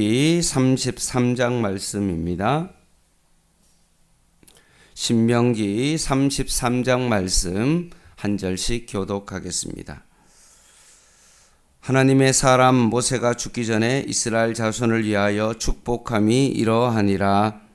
이 33장 말씀입니다. 신명기 33장 말씀 한 절씩 교독하겠습니다. 하나님의 사람 모세가 죽기 전에 이스라엘 자손을 위하여 축복함이 이러하니라.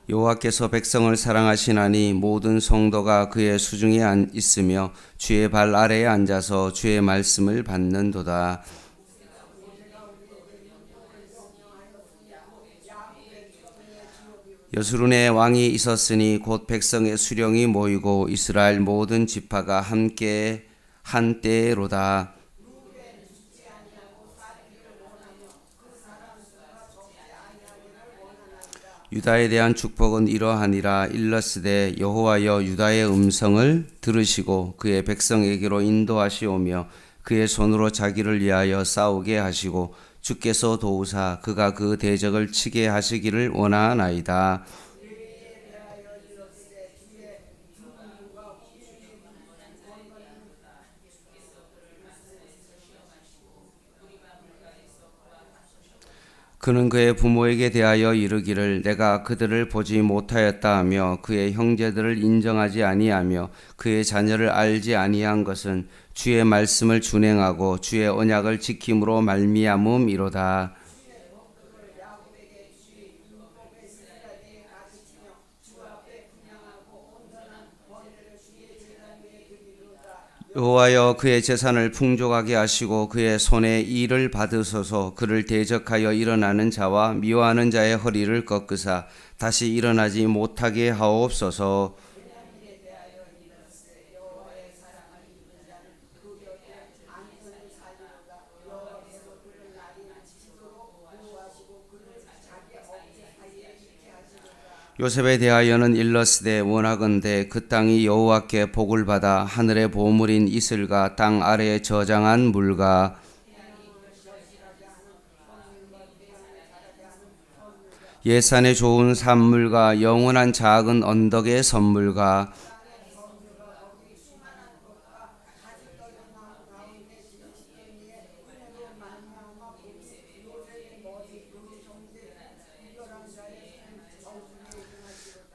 여호와께서 백성을 사랑하시나니 모든 성도가 그의 수중에 있으며 주의 발 아래에 앉아서 주의 말씀을 받는도다. 여수룬에 왕이 있었으니 곧 백성의 수령이 모이고 이스라엘 모든 지파가 함께 한 때로다. 유다에 대한 축복은 이러하니라. 일러스되 여호와여 유다의 음성을 들으시고 그의 백성에게로 인도하시오며 그의 손으로 자기를 위하여 싸우게 하시고 주께서 도우사 그가 그 대적을 치게 하시기를 원하나이다. 그는 그의 부모에게 대하여 이르기를 내가 그들을 보지 못하였다 하며 그의 형제들을 인정하지 아니하며 그의 자녀를 알지 아니한 것은 주의 말씀을 준행하고 주의 언약을 지킴으로 말미암음이로다. 여호와여 그의 재산을 풍족하게 하시고 그의 손에 일을 받으소서. 그를 대적하여 일어나는 자와 미워하는 자의 허리를 꺾으사 다시 일어나지 못하게 하옵소서. 요셉에 대하여는 일러스되 원하건대 그 땅이 여호와께 복을 받아 하늘의 보물인 이슬과 땅 아래에 저장한 물과 예산에 좋은 산물과 영원한 작은 언덕의 선물과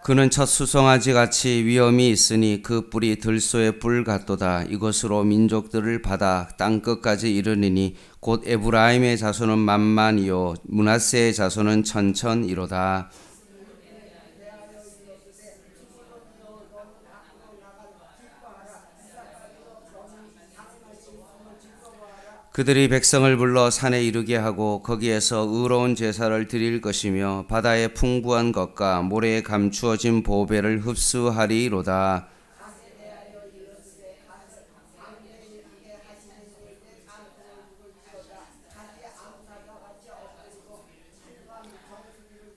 그는 첫 수송아지 같이 위엄이 있으니 그 뿔이 들소의 뿔 같도다. 이것으로 민족들을 받아 땅 끝까지 이르리니 곧 에브라임의 자손은 만만이요 므낫세의 자손은 천천이로다. 그들이 백성을 불러 산에 이르게 하고 거기에서 의로운 제사를 드릴 것이며 바다의 풍부한 것과 모래에 감추어진 보배를 흡수하리로다.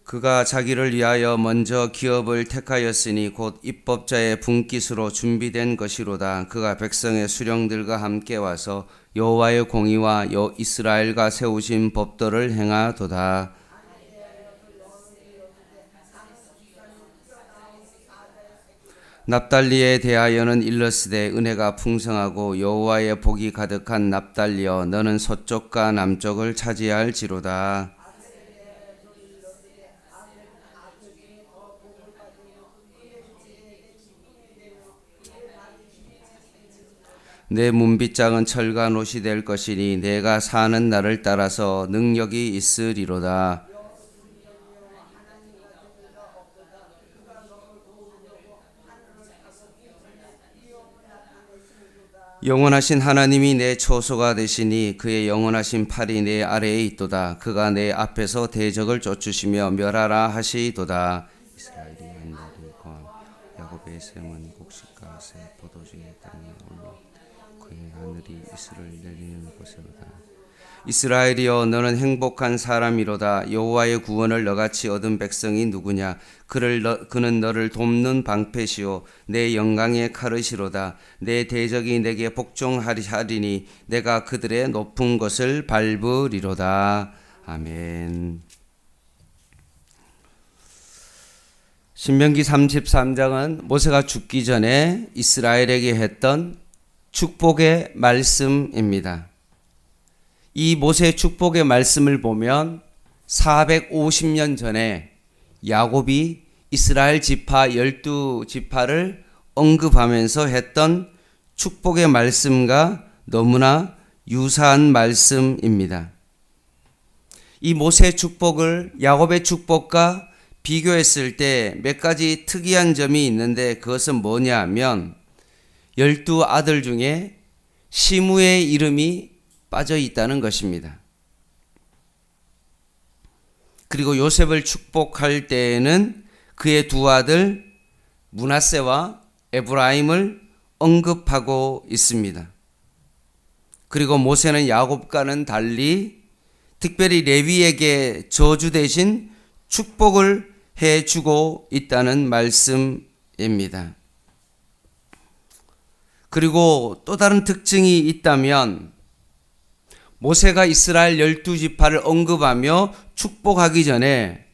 그가 자기를 위하여 먼저 기업을 택하였으니 곧 입법자의 분깃으로 준비된 것이로다. 그가 백성의 수령들과 함께 와서 여호와의 공의와 이스라엘과 세우신 법도를 행하도다. 납달리에 대하여는 일러스되 은혜가 풍성하고 여호와의 복이 가득한 납달리여 너는 서쪽과 남쪽을 차지할지로다. 내 문빗장은 철과 놋이 될 것이니 내가 사는 날을 따라서 능력이 있으리로다. 영원하신 하나님이 내 초소가 되시니 그의 영원하신 팔이 내 아래에 있도다. 그가 내 앞에서 대적을 쫓으시며 멸하라 하시도다. 이스라엘이 한달이 거함 야곱의 샘은 곡식과 새 포도주의 땅에 올라 그의 하늘이 이슬을 내리는 곳이로다. 이스라엘이여 너는 행복한 사람이로다. 여호와의 구원을 너같이 얻은 백성이 누구냐. 그는 너를 돕는 방패시오 내 영광의 카르시로다. 내 대적이 내게 복종하리니 내가 그들의 높은 것을 밟으리로다. 아멘. 신명기 33장은 모세가 죽기 전에 이스라엘에게 했던 축복의 말씀입니다. 이 모세의 축복의 말씀을 보면 450년 전에 야곱이 이스라엘 지파 12지파를 언급하면서 했던 축복의 말씀과 너무나 유사한 말씀입니다. 이 모세의 축복을 야곱의 축복과 비교했을 때 몇 가지 특이한 점이 있는데 그것은 뭐냐 하면 12아들 중에 시므의 이름이 빠져 있다는 것입니다. 그리고 요셉을 축복할 때에는 그의 두 아들 므낫세와 에브라임을 언급하고 있습니다. 그리고 모세는 야곱과는 달리 특별히 레위에게 저주 대신 축복을 해주고 있다는 말씀입니다. 그리고 또 다른 특징이 있다면 모세가 이스라엘 12지파를 언급하며 축복하기 전에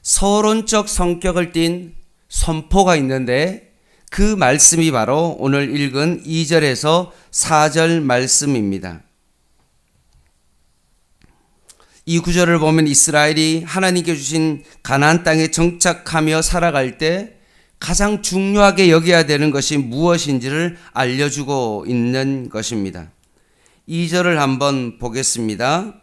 서론적 성격을 띤 선포가 있는데 그 말씀이 바로 오늘 읽은 2절에서 4절 말씀입니다. 이 구절을 보면 이스라엘이 하나님께 주신 가나안 땅에 정착하며 살아갈 때 가장 중요하게 여겨야 되는 것이 무엇인지를 알려주고 있는 것입니다. 2절을 한번 보겠습니다.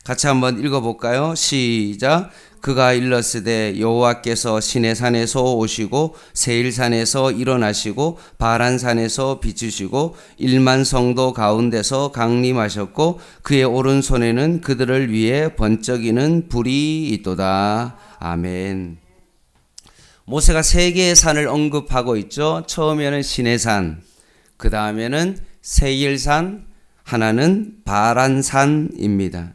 같이 한번 읽어볼까요? 시작. 그가 일렀으되 여호와께서 시내산에서 오시고 세일산에서 일어나시고 바란산에서 비추시고 1만 성도 가운데서 강림하셨고 그의 오른손에는 그들을 위해 번쩍이는 불이 있도다. 아멘. 모세가 세 개의 산을 언급하고 있죠. 처음에는 시내산, 그 다음에는 세일산, 하나는 바란산입니다.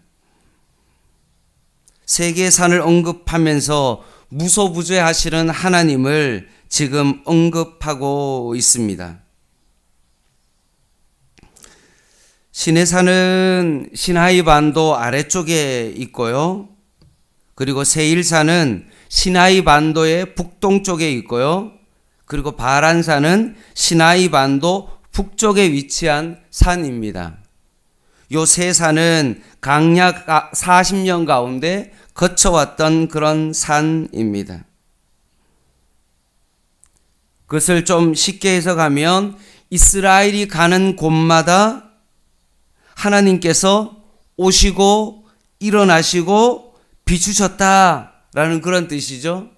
세 개의 산을 언급하면서 무소부재하시는 하나님을 지금 언급하고 있습니다. 시내산은 시나이 반도 아래쪽에 있고요. 그리고 세일산은 시나이 반도의 북동쪽에 있고요. 그리고 바란산은 시나이 반도 북쪽에 위치한 산입니다. 요 세 산은 강약 40년 가운데 거쳐왔던 그런 산입니다. 그것을 좀 쉽게 해석하면 이스라엘이 가는 곳마다 하나님께서 오시고 일어나시고 비추셨다라는 그런 뜻이죠.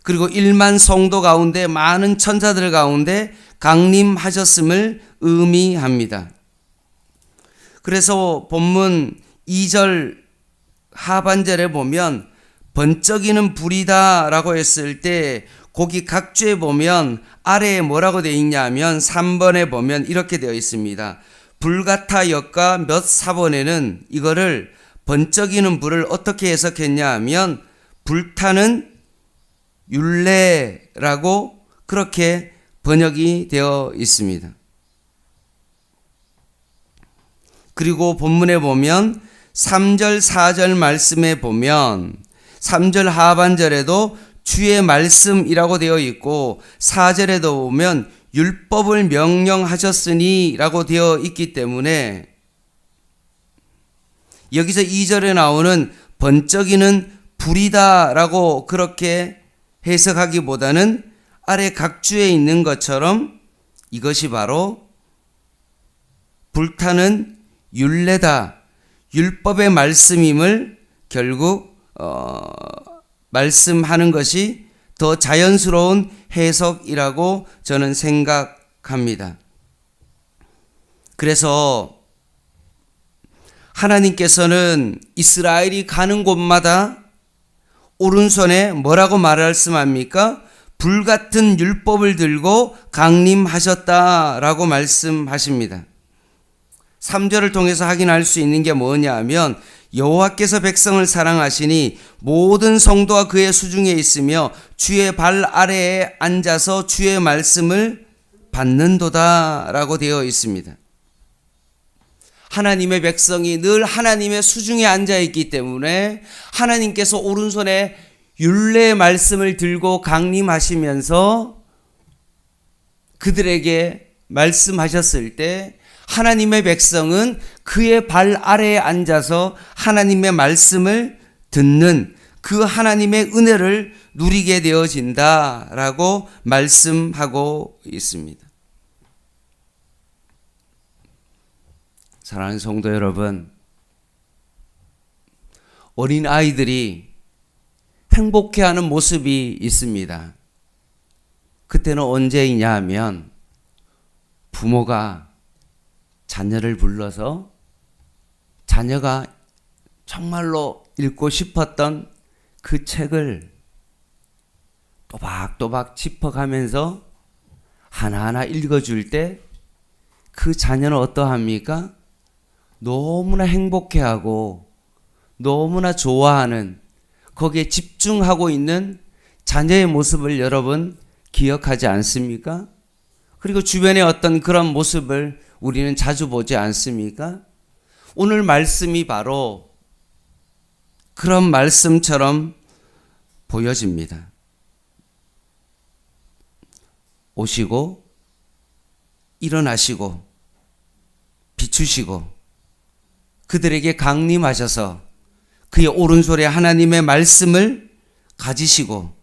그리고 1만 성도 가운데 많은 천사들 가운데 강림하셨음을 의미합니다. 그래서 본문 2절 하반절에 보면 번쩍이는 불이다 라고 했을 때 거기 각주에 보면 아래에 뭐라고 되어 있냐 하면 3번에 보면 이렇게 되어 있습니다. 불같아 역과 몇 사본에는 이거를 번쩍이는 불을 어떻게 해석했냐 하면 불타는 율례라고 그렇게 번역이 되어 있습니다. 그리고 본문에 보면 3절 4절 말씀에 보면 3절 하반절에도 주의 말씀이라고 되어 있고 4절에도 보면 율법을 명령하셨으니 라고 되어 있기 때문에 여기서 2절에 나오는 번쩍이는 불이다 라고 그렇게 해석하기보다는 아래 각주에 있는 것처럼 이것이 바로 불타는 율례다, 율법의 말씀임을 결국 말씀하는 것이 더 자연스러운 해석이라고 저는 생각합니다. 그래서 하나님께서는 이스라엘이 가는 곳마다 오른손에 뭐라고 말씀합니까? 불같은 율법을 들고 강림하셨다라고 말씀하십니다. 3절을 통해서 확인할 수 있는 게 뭐냐 하면 여호와께서 백성을 사랑하시니 모든 성도와 그의 수중에 있으며 주의 발 아래에 앉아서 주의 말씀을 받는도다 라고 되어 있습니다. 하나님의 백성이 늘 하나님의 수중에 앉아 있기 때문에 하나님께서 오른손에 율례의 말씀을 들고 강림하시면서 그들에게 말씀하셨을 때 하나님의 백성은 그의 발 아래에 앉아서 하나님의 말씀을 듣는 그 하나님의 은혜를 누리게 되어진다라고 말씀하고 있습니다. 사랑하는 성도 여러분, 어린 아이들이 행복해하는 모습이 있습니다. 그때는 언제이냐 하면 부모가 자녀를 불러서 자녀가 정말로 읽고 싶었던 그 책을 또박또박 짚어가면서 하나하나 읽어줄 때 그 자녀는 어떠합니까? 너무나 행복해하고 너무나 좋아하는, 거기에 집중하고 있는 자녀의 모습을 여러분 기억하지 않습니까? 그리고 주변의 어떤 그런 모습을 우리는 자주 보지 않습니까? 오늘 말씀이 바로 그런 말씀처럼 보여집니다. 오시고 일어나시고 비추시고 그들에게 강림하셔서 그의 오른손에 하나님의 말씀을 가지시고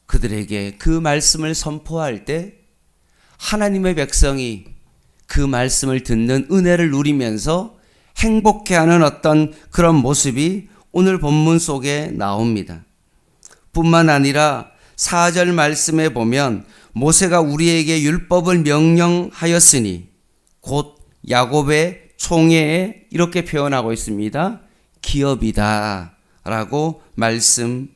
그들에게 그 말씀을 선포할 때 하나님의 백성이 그 말씀을 듣는 은혜를 누리면서 행복해하는 어떤 그런 모습이 오늘 본문 속에 나옵니다. 뿐만 아니라 4절 말씀에 보면 모세가 우리에게 율법을 명령하였으니 곧 야곱의 총회에 이렇게 표현하고 있습니다. 기업이다 라고 말씀하십니다.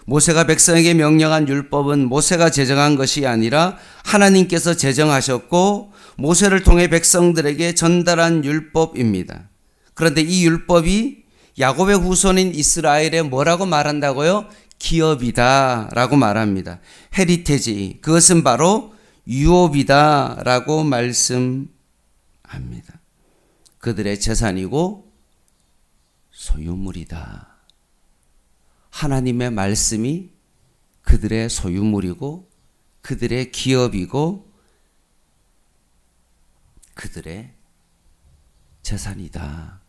모세가 백성에게 명령한 율법은 모세가 제정한 것이 아니라 하나님께서 제정하셨고 모세를 통해 백성들에게 전달한 율법입니다. 그런데 이 율법이 야곱의 후손인 이스라엘에 뭐라고 말한다고요? 기업이다 라고 말합니다. 헤리테지, 그것은 바로 유업이다 라고 말씀합니다. 그들의 재산이고 소유물이다. 하나님의 말씀이 그들의 소유물이고 그들의 기업이고 그들의 재산이다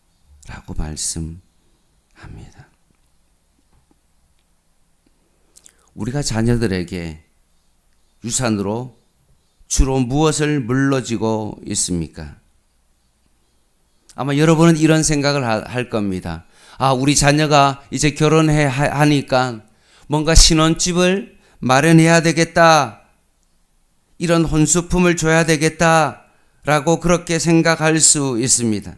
라고 말씀합니다. 우리가 자녀들에게 유산으로 주로 무엇을 물려주고 있습니까? 아마 여러분은 이런 생각을 할 겁니다. 아, 우리 자녀가 이제 결혼해 하니까 뭔가 신혼집을 마련해야 되겠다. 이런 혼수품을 줘야 되겠다. 라고 그렇게 생각할 수 있습니다.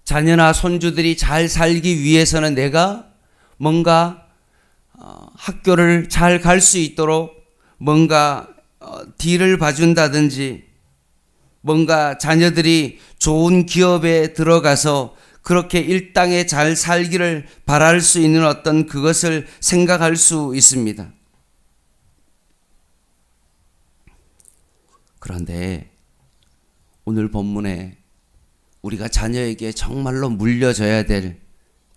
자녀나 손주들이 잘 살기 위해서는 내가 뭔가 학교를 잘 갈 수 있도록 뭔가 딜을 봐준다든지 뭔가 자녀들이 좋은 기업에 들어가서 그렇게 일당에 잘 살기를 바랄 수 있는 어떤 그것을 생각할 수 있습니다. 그런데 오늘 본문에 우리가 자녀에게 정말로 물려줘야 될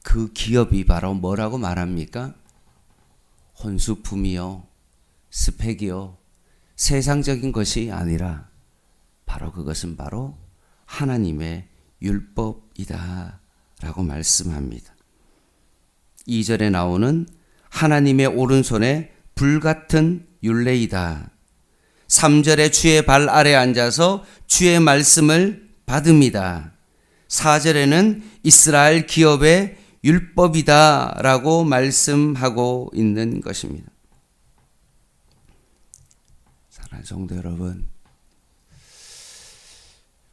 그 기업이 바로 뭐라고 말합니까? 혼수품이요, 스펙이요, 세상적인 것이 아니라 바로 그것은 바로 하나님의 율법이다 라고 말씀합니다. 2절에 나오는 하나님의 오른손에 불같은 율례이다. 3절에 주의 발 아래 앉아서 주의 말씀을 받습니다. 4절에는 이스라엘 기업의 율법이다 라고 말씀하고 있는 것입니다. 사랑하는 성도 여러분,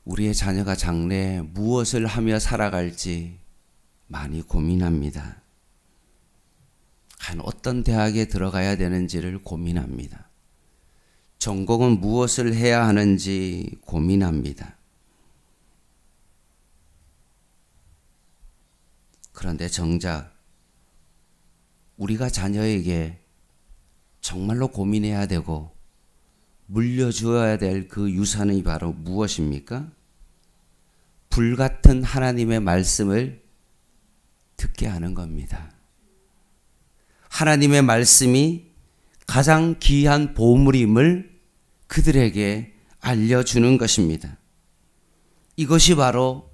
우리의 자녀가 장래에 무엇을 하며 살아갈지 많이 고민합니다. 과연 어떤 대학에 들어가야 되는지를 고민합니다. 전공은 무엇을 해야 하는지 고민합니다. 그런데 정작 우리가 자녀에게 정말로 고민해야 되고 물려주어야 될 그 유산이 바로 무엇입니까? 불같은 하나님의 말씀을 듣게 하는 겁니다. 하나님의 말씀이 가장 귀한 보물임을 그들에게 알려주는 것입니다. 이것이 바로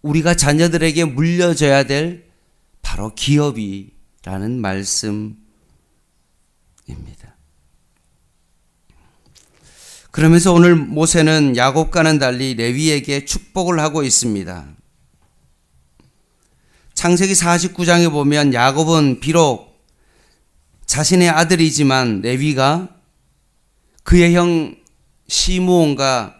우리가 자녀들에게 물려줘야 될 바로 기업이라는 말씀입니다. 그러면서 오늘 모세는 야곱과는 달리 레위에게 축복을 하고 있습니다. 창세기 49장에 보면 야곱은 비록 자신의 아들이지만 레위가 그의 형 시므온과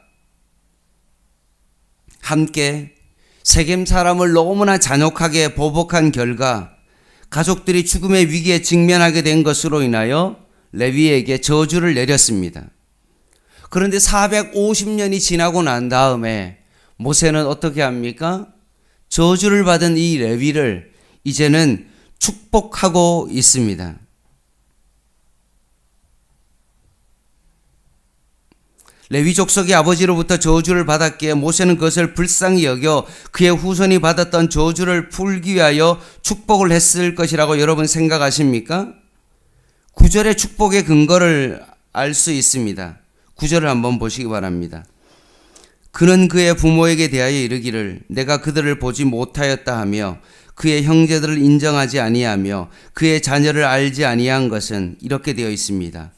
함께 세겜 사람을 너무나 잔혹하게 보복한 결과 가족들이 죽음의 위기에 직면하게 된 것으로 인하여 레위에게 저주를 내렸습니다. 그런데 450년이 지나고 난 다음에 모세는 어떻게 합니까? 저주를 받은 이 레위를 이제는 축복하고 있습니다. 레위 족속이 아버지로부터 저주를 받았기에 모세는 그것을 불쌍히 여겨 그의 후손이 받았던 저주를 풀기 위하여 축복을 했을 것이라고 여러분 생각하십니까? 9절의 축복의 근거를 알 수 있습니다. 9절을 한번 보시기 바랍니다. 그는 그의 부모에게 대하여 이르기를 내가 그들을 보지 못하였다 하며 그의 형제들을 인정하지 아니하며 그의 자녀를 알지 아니한 것은 이렇게 되어 있습니다.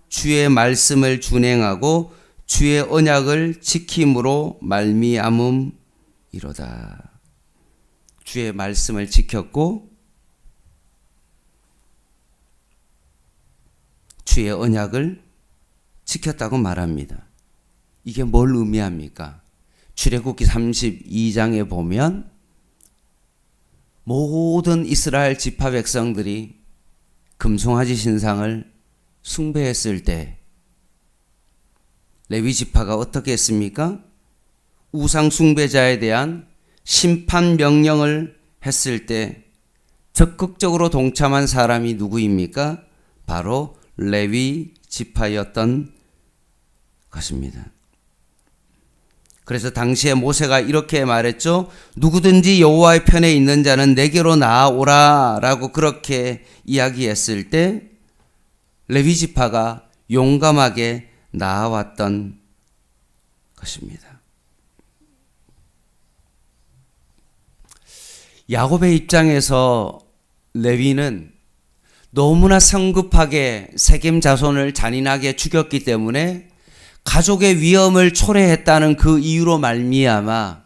주의 말씀을 준행하고 주의 언약을 지킴으로 말미암음이로다. 주의 말씀을 지켰고 주의 언약을 지켰다고 말합니다. 이게 뭘 의미합니까? 출애굽기 32장에 보면 모든 이스라엘 지파 백성들이 금송아지 신상을 숭배했을 때 레위 지파가 어떻게 했습니까? 우상 숭배자에 대한 심판 명령을 했을 때 적극적으로 동참한 사람이 누구입니까? 바로 레위 지파였던 것입니다. 그래서 당시에 모세가 이렇게 말했죠. 누구든지 여호와의 편에 있는 자는 내게로 나아오라 라고 그렇게 이야기했을 때 레위 지파가 용감하게 나아왔던 것입니다. 야곱의 입장에서 레위는 너무나 성급하게 세겜 자손을 잔인하게 죽였기 때문에 가족의 위험을 초래했다는 그 이유로 말미암아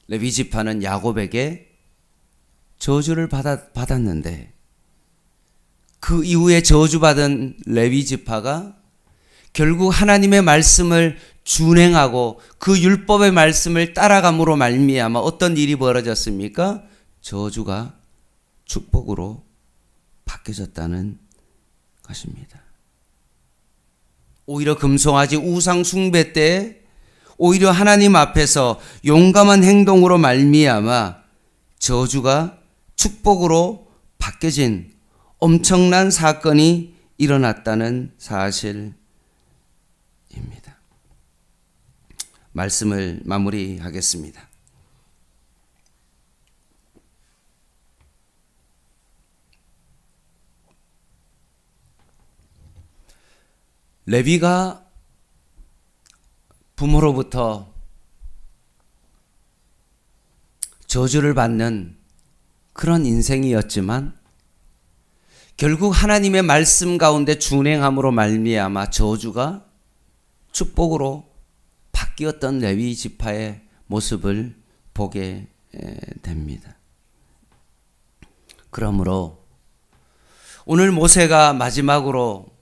레위 지파는 야곱에게 저주를 받았는데 그 이후에 저주받은 레위 지파가 결국 하나님의 말씀을 준행하고 그 율법의 말씀을 따라감으로 말미암아 어떤 일이 벌어졌습니까? 저주가 축복으로 바뀌어졌다는 것입니다. 오히려 금송아지 우상 숭배 때 오히려 하나님 앞에서 용감한 행동으로 말미암아 저주가 축복으로 바뀌어진 엄청난 사건이 일어났다는 사실입니다. 말씀을 마무리하겠습니다. 레위가 부모로부터 저주를 받는 그런 인생이었지만 결국 하나님의 말씀 가운데 준행함으로 말미암아 저주가 축복으로 바뀌었던 레위 지파의 모습을 보게 됩니다. 그러므로 오늘 모세가 마지막으로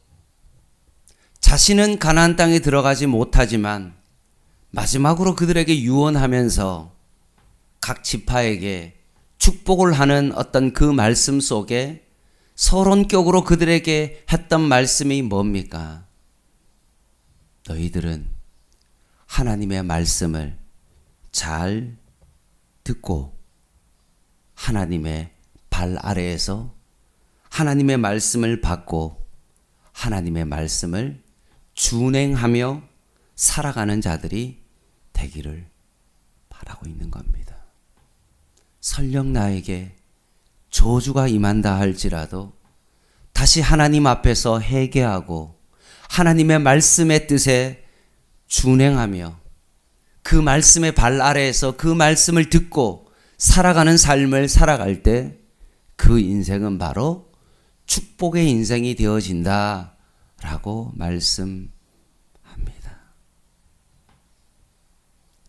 자신은 가나안 땅에 들어가지 못하지만 마지막으로 그들에게 유언하면서 각 지파에게 축복을 하는 어떤 그 말씀 속에 서론격으로 그들에게 했던 말씀이 뭡니까? 너희들은 하나님의 말씀을 잘 듣고 하나님의 발 아래에서 하나님의 말씀을 받고 하나님의 말씀을 준행하며 살아가는 자들이 되기를 바라고 있는 겁니다. 설령 나에게 저주가 임한다 할지라도 다시 하나님 앞에서 회개하고 하나님의 말씀의 뜻에 준행하며 그 말씀의 발 아래에서 그 말씀을 듣고 살아가는 삶을 살아갈 때 그 인생은 바로 축복의 인생이 되어진다 라고 말씀합니다.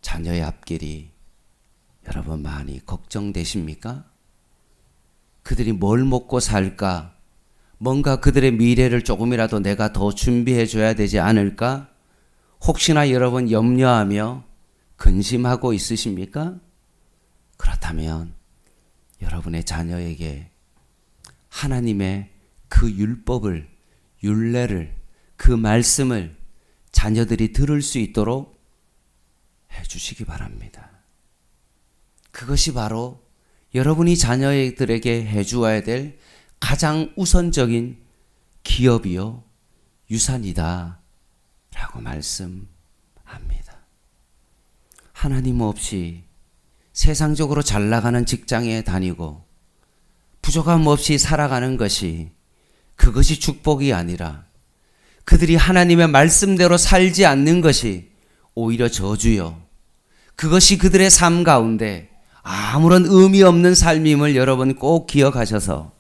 자녀의 앞길이 여러분 많이 걱정되십니까? 그들이 뭘 먹고 살까? 뭔가 그들의 미래를 조금이라도 내가 더 준비해 줘야 되지 않을까? 혹시나 여러분 염려하며 근심하고 있으십니까? 그렇다면 여러분의 자녀에게 하나님의 그 율법을, 율례를, 그 말씀을 자녀들이 들을 수 있도록 해주시기 바랍니다. 그것이 바로 여러분이 자녀들에게 해주어야 될 가장 우선적인 기업이요 유산이다 라고 말씀합니다. 하나님 없이 세상적으로 잘 나가는 직장에 다니고 부족함 없이 살아가는 것이 그것이 축복이 아니라 그들이 하나님의 말씀대로 살지 않는 것이 오히려 저주요. 그것이 그들의 삶 가운데 아무런 의미 없는 삶임을 여러분 꼭 기억하셔서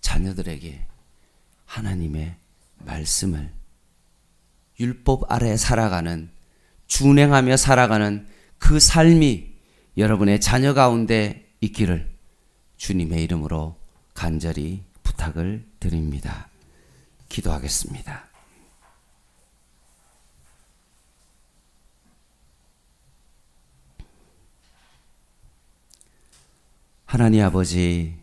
자녀들에게 하나님의 말씀을 율법 아래 살아가는, 준행하며 살아가는 그 삶이 여러분의 자녀 가운데 있기를 주님의 이름으로 간절히 부탁을 드립니다. 기도하겠습니다. 하나님 아버지,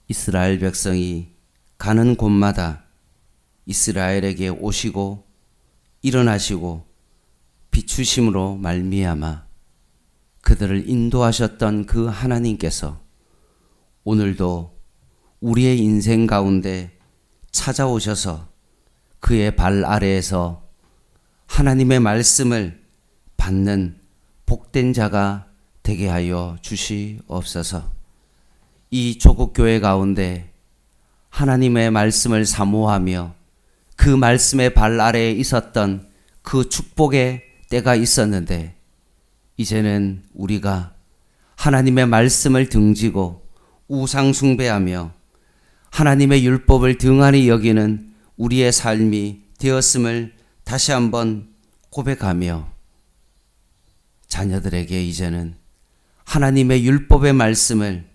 이스라엘 백성이 가는 곳마다 이스라엘에게 오시고 일어나시고 비추심으로 말미암아 그들을 인도하셨던 그 하나님께서 오늘도 우리의 인생 가운데 찾아오셔서 그의 발 아래에서 하나님의 말씀을 받는 복된 자가 되게 하여 주시옵소서. 이 조국교회 가운데 하나님의 말씀을 사모하며 그 말씀의 발 아래에 있었던 그 축복의 때가 있었는데 이제는 우리가 하나님의 말씀을 등지고 우상 숭배하며 하나님의 율법을 등한히 여기는 우리의 삶이 되었음을 다시 한번 고백하며 자녀들에게 이제는 하나님의 율법의 말씀을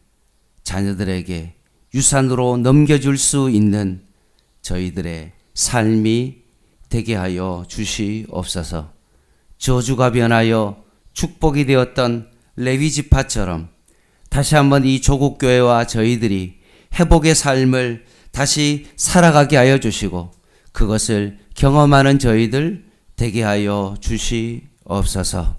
자녀들에게 유산으로 넘겨줄 수 있는 저희들의 삶이 되게 하여 주시옵소서. 저주가 변하여 축복이 되었던 레위 지파처럼 다시 한번 이 조국교회와 저희들이 회복의 삶을 다시 살아가게 하여 주시고 그것을 경험하는 저희들 되게 하여 주시옵소서.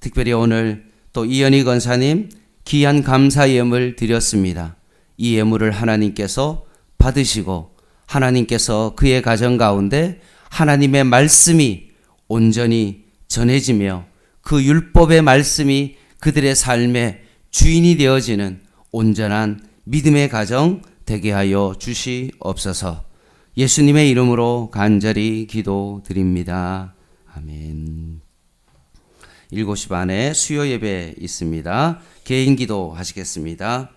특별히 오늘 또 이현희 권사님 귀한 감사 예물 드렸습니다. 이 예물을 하나님께서 받으시고 하나님께서 그의 가정 가운데 하나님의 말씀이 온전히 전해지며 그 율법의 말씀이 그들의 삶의 주인이 되어지는 온전한 믿음의 가정 되게 하여 주시옵소서. 예수님의 이름으로 간절히 기도드립니다. 아멘. 7시 반에 수요 예배 있습니다. 개인 기도 하시겠습니다.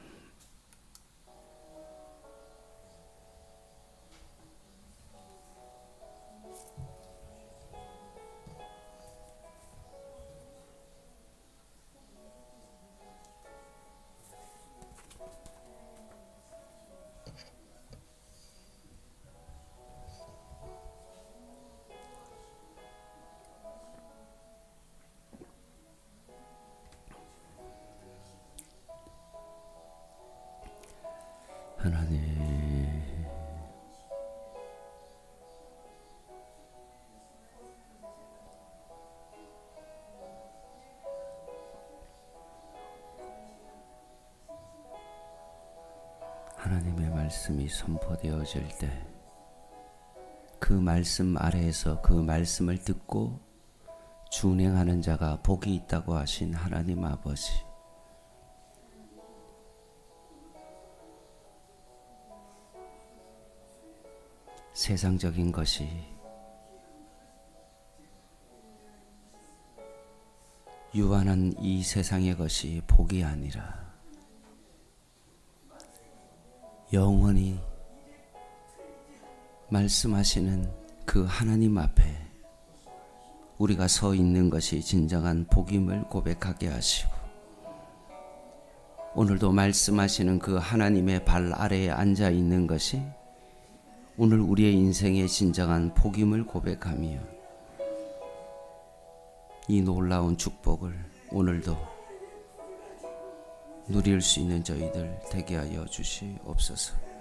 하나님, 하나님의 말씀이 선포되어질 때 그 말씀 아래에서 그 말씀을 듣고 준행하는 자가 복이 있다고 하신 하나님 아버지, 세상적인 것이 유한한 이 세상의 것이 복이 아니라 영원히 말씀하시는 그 하나님 앞에 우리가 서 있는 것이 진정한 복임을 고백하게 하시고, 오늘도 말씀하시는 그 하나님의 발 아래에 앉아 있는 것이 오늘 우리의 인생의 진정한 복임을 고백하며 이 놀라운 축복을 오늘도 누릴 수 있는 저희들 되게 하여 주시옵소서.